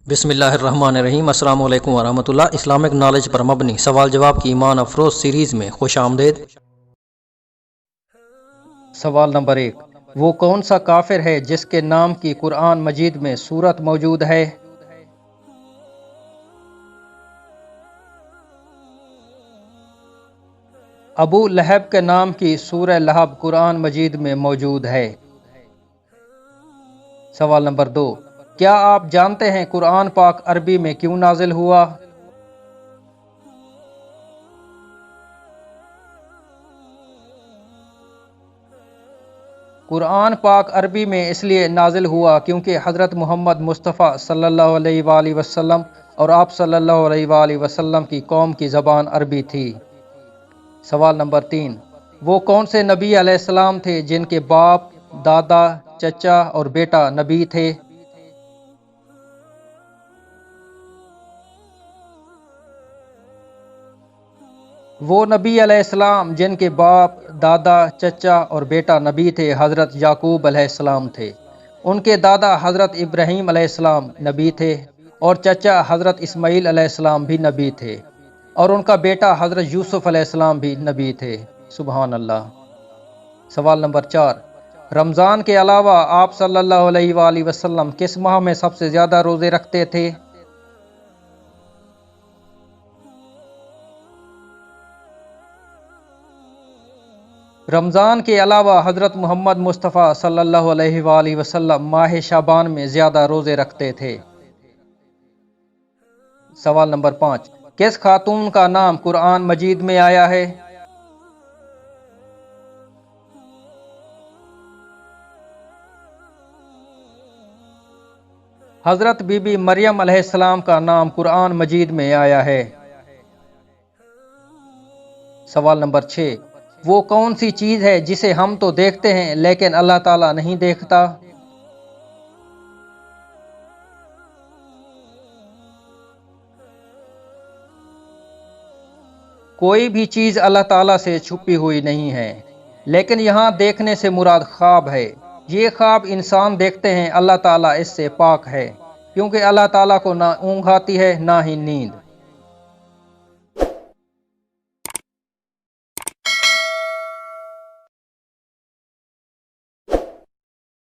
بسم اللہ الرحمن الرحیم۔ السلام علیکم ورحمۃ اللہ۔ اسلامک نالج پر مبنی سوال جواب کی ایمان افروز سیریز میں خوش آمدید۔ سوال نمبر 1، وہ کون سا کافر ہے جس کے نام کی قرآن مجید میں صورت موجود ہے؟ ابو لہب کے نام کی سورہ لہب قرآن مجید میں موجود ہے۔ سوال نمبر 2، کیا آپ جانتے ہیں قرآن پاک عربی میں کیوں نازل ہوا؟ قرآن پاک عربی میں اس لیے نازل ہوا کیونکہ حضرت محمد مصطفیٰ صلی اللہ علیہ وآلہ وسلم اور آپ صلی اللہ علیہ وآلہ وسلم کی قوم کی زبان عربی تھی۔ سوال نمبر 3، وہ کون سے نبی علیہ السلام تھے جن کے باپ، دادا، چچا اور بیٹا نبی تھے؟ وہ نبی علیہ السلام جن کے باپ، دادا، چچا اور بیٹا نبی تھے حضرت یعقوب علیہ السلام تھے۔ ان کے دادا حضرت ابراہیم علیہ السلام نبی تھے اور چچا حضرت اسماعیل علیہ السلام بھی نبی تھے، اور ان کا بیٹا حضرت یوسف علیہ السلام بھی نبی تھے۔ سبحان اللہ۔ سوال نمبر 4، رمضان کے علاوہ آپ صلی اللہ علیہ وآلہ وسلم کس ماہ میں سب سے زیادہ روزے رکھتے تھے؟ رمضان کے علاوہ حضرت محمد مصطفیٰ صلی اللہ علیہ وآلہ وسلم ماہ شعبان میں زیادہ روزے رکھتے تھے۔ سوال نمبر 5، کس خاتون کا نام قرآن مجید میں آیا ہے؟ حضرت بی بی مریم علیہ السلام کا نام قرآن مجید میں آیا ہے۔ سوال نمبر 6، وہ کون سی چیز ہے جسے ہم تو دیکھتے ہیں لیکن اللہ تعالیٰ نہیں دیکھتا؟ کوئی بھی چیز اللہ تعالیٰ سے چھپی ہوئی نہیں ہے، لیکن یہاں دیکھنے سے مراد خواب ہے۔ یہ خواب انسان دیکھتے ہیں، اللہ تعالیٰ اس سے پاک ہے، کیونکہ اللہ تعالیٰ کو نہ اونگ آتی ہے نہ ہی نیند۔